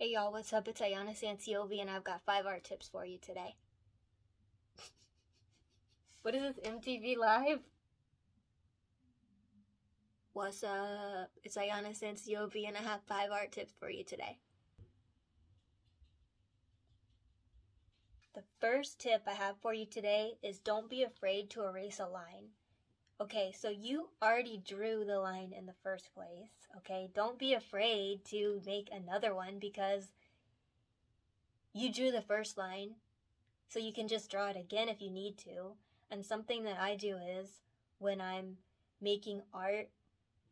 Hey y'all, what's up? It's Iyona Sansiove and I've got 5 art tips for you today. What is this, MTV Live? What's up? It's Iyona Sansiove and I have 5 art tips for you today. The first tip I have for you today is don't be afraid to erase a line. Okay, so you already drew the line in the first place, okay? Don't be afraid to make another one because you drew the first line, so you can just draw it again if you need to. And something that I do is when I'm making art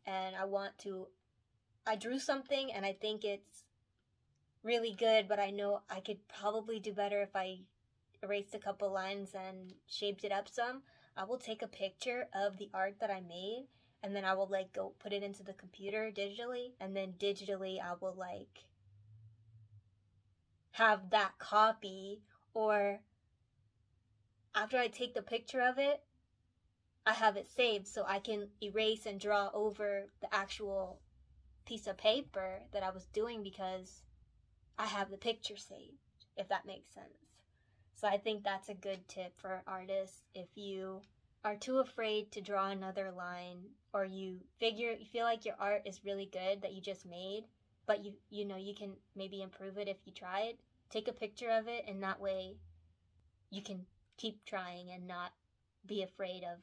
and I drew something and I think it's really good, but I know I could probably do better if I erased a couple lines and shaped it up some. I will take a picture of the art that I made and then I will go put it into the computer digitally, and then digitally I will have that copy, or after I take the picture of it, I have it saved so I can erase and draw over the actual piece of paper that I was doing because I have the picture saved, if that makes sense. So I think that's a good tip for artists. If you are too afraid to draw another line, or you feel like your art is really good that you just made, but you know you can maybe improve it if you try it, take a picture of it, and that way you can keep trying and not be afraid of,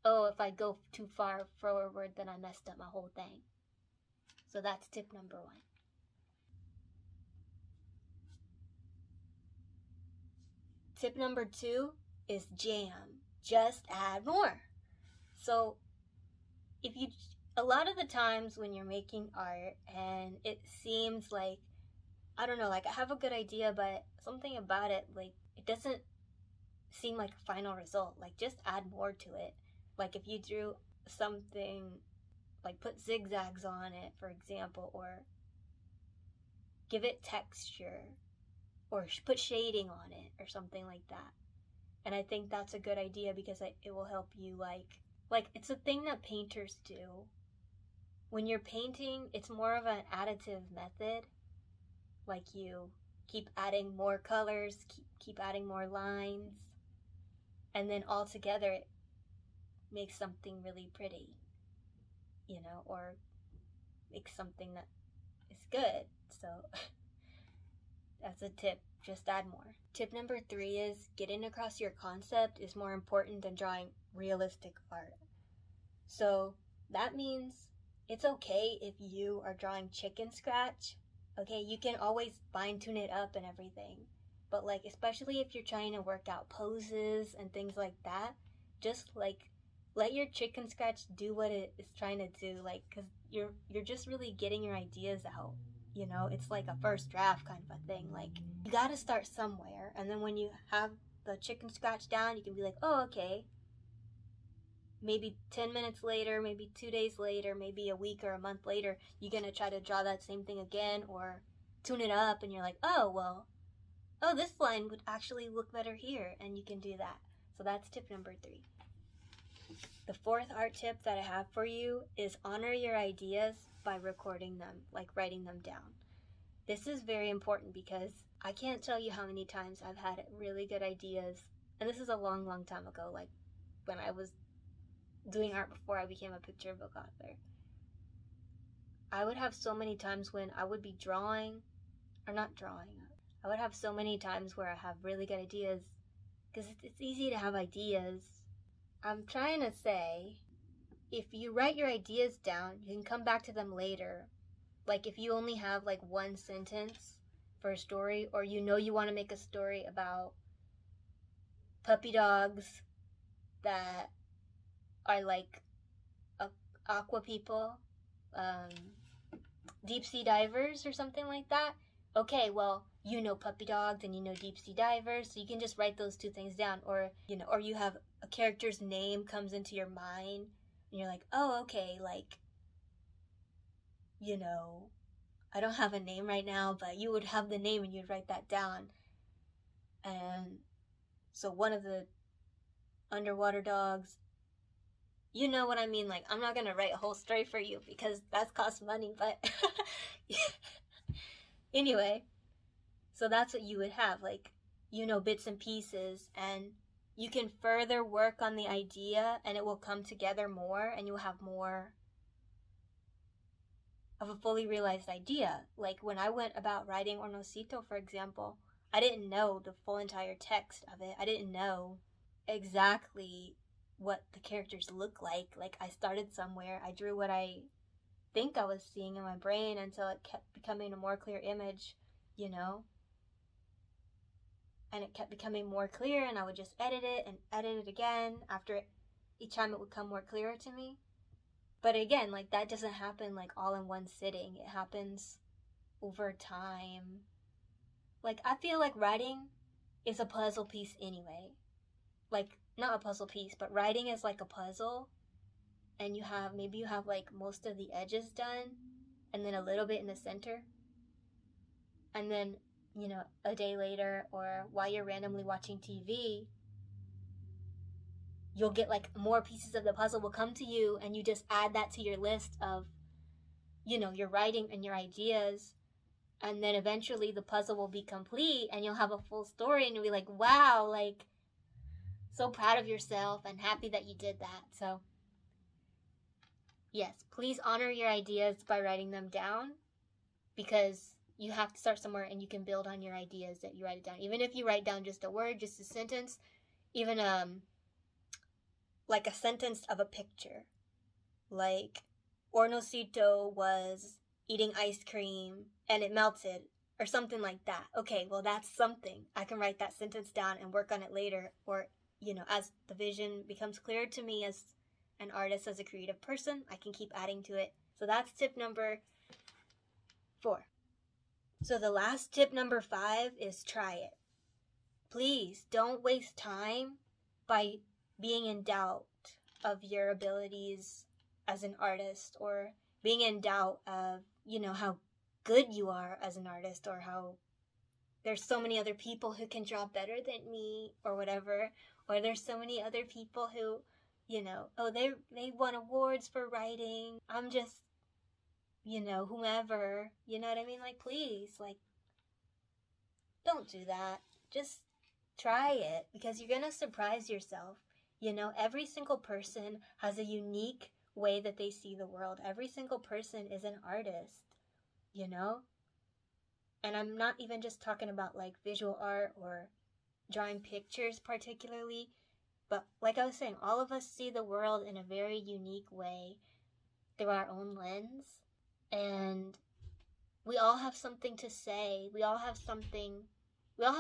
oh, if I go too far forward then I messed up my whole thing. So that's tip number 1. Tip number 2 is J.A.M. Just add more. So a lot of the times when you're making art and it seems like, I don't know, I have a good idea, but something about it, it doesn't seem like a final result. Just add more to it. If you drew something, put zigzags on it, for example, or give it texture, or put shading on it, or something like that. And I think that's a good idea because it will help you, it's a thing that painters do. When you're painting, it's more of an additive method. You keep adding more colors, keep adding more lines, and then all together it makes something really pretty, or makes something that is good. So that's a tip, just add more. Tip number 3 is getting across your concept is more important than drawing realistic art. So that means it's okay if you are drawing chicken scratch. Okay, you can always fine tune it up and everything. But especially if you're trying to work out poses and things like that, just let your chicken scratch do what it is trying to do, because you're just really getting your ideas out. It's like a first draft kind of a thing. You gotta start somewhere, and then when you have the chicken scratch down, you can be like, oh, okay. Maybe 10 minutes later, maybe 2 days later, maybe a week or a month later, you're gonna try to draw that same thing again or tune it up, and you're like, oh, well, oh, this line would actually look better here, and you can do that. So that's tip number 3. The 4th art tip that I have for you is honor your ideas by recording them, writing them down. This is very important because I can't tell you how many times I've had really good ideas, and this is a long, long time ago, when I was doing art before I became a picture book author. I would have so many times when I would be drawing, or not drawing, I would have so many times where I have really good ideas, because it's easy to have ideas. I'm trying to say, if you write your ideas down, you can come back to them later. If you only have one sentence for a story, or you want to make a story about puppy dogs that are aqua people, deep sea divers or something like that. Okay, well, puppy dogs and deep sea divers, so you can just write those 2 things down. Or or you have a character's name comes into your mind and you're like, oh, okay, I don't have a name right now, but you would have the name and you'd write that down. And so one of the underwater dogs, you know what I mean? I'm not gonna write a whole story for you because that costs money, but Anyway, so that's what you would have, like, you know, bits and pieces, and you can further work on the idea and it will come together more and you'll have more of a fully realized idea. Like when I went about writing Ornocito, for example, I didn't know the full entire text of it. I didn't know exactly what the characters look like. Like I started somewhere, I drew what I think I was seeing in my brain until it kept becoming a more clear image, you know? And it kept becoming more clear, and I would just edit it and edit it again after each time it would come more clearer to me. But again, like that doesn't happen like all in one sitting. It happens over time. Like I feel like writing is a puzzle piece anyway. Like not a puzzle piece, but writing is like a puzzle, and maybe you have like most of the edges done and then a little bit in the center. And then, you know, a day later or while you're randomly watching TV, you'll get like more pieces of the puzzle will come to you, and you just add that to your list of, you know, your writing and your ideas. And then eventually the puzzle will be complete and you'll have a full story and you'll be like, wow, like so proud of yourself and happy that you did that. So yes, please honor your ideas by writing them down, because you have to start somewhere and you can build on your ideas that you write it down. Even if you write down just a word, just a sentence, even like a sentence of a picture. Like Ornocito was eating ice cream and it melted or something like that. Okay, well that's something. I can write that sentence down and work on it later, or, you know, as the vision becomes clearer to me as an artist, as a creative person, I can keep adding to it. So that's tip number 4. So the last tip number 5 is try it. Please don't waste time by being in doubt of your abilities as an artist, or being in doubt of, you know, how good you are as an artist, or how there's so many other people who can draw better than me or whatever, or there's so many other people who, you know, oh, they won awards for writing. I'm just, you know, whomever, you know what I mean? Like, please, like, don't do that. Just try it, because you're gonna surprise yourself. You know, every single person has a unique way that they see the world. Every single person is an artist, you know? And I'm not even just talking about like visual art or drawing pictures particularly, but like I was saying, all of us see the world in a very unique way through our own lens. And we all have something to say. We all have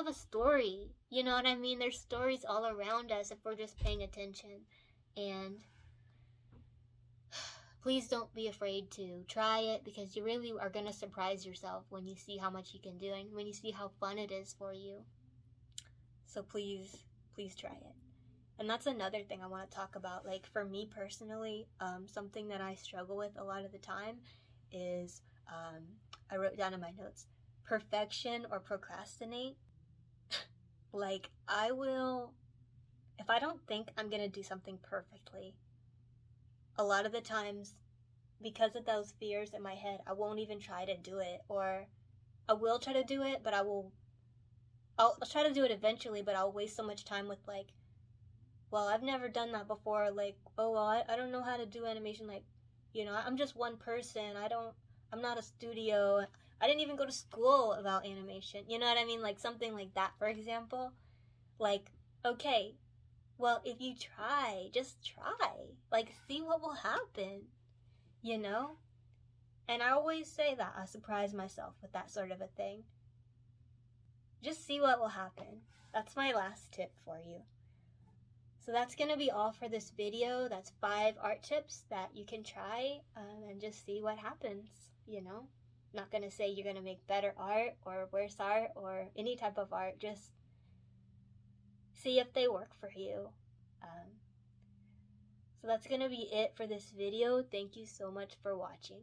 a story. You know what I mean? There's stories all around us if we're just paying attention. And please don't be afraid to try it, because you really are going to surprise yourself when you see how much you can do and when you see how fun it is for you. So please try it. And that's another thing I want to talk about. Like for me personally, something that I struggle with a lot of the time is, I wrote down in my notes, perfection or procrastinate. Like I will, if I don't think I'm going to do something perfectly, a lot of the times, because of those fears in my head, I won't even try to do it. Or I will try to do it, but I'll try to do it eventually, but I'll waste so much time with like, well, I've never done that before. Like, oh, well, I don't know how to do animation. Like, you know, I'm just one person. I'm not a studio. I didn't even go to school about animation. You know what I mean? Like something like that, for example. Like, okay, well, if you try, just try. Like, see what will happen, you know? And I always say that. I surprise myself with that sort of a thing. Just see what will happen. That's my last tip for you. So that's going to be all for this video. That's 5 art tips that you can try and just see what happens, you know? Not going to say you're going to make better art or worse art or any type of art. Just see if they work for you. So that's going to be it for this video. Thank you so much for watching.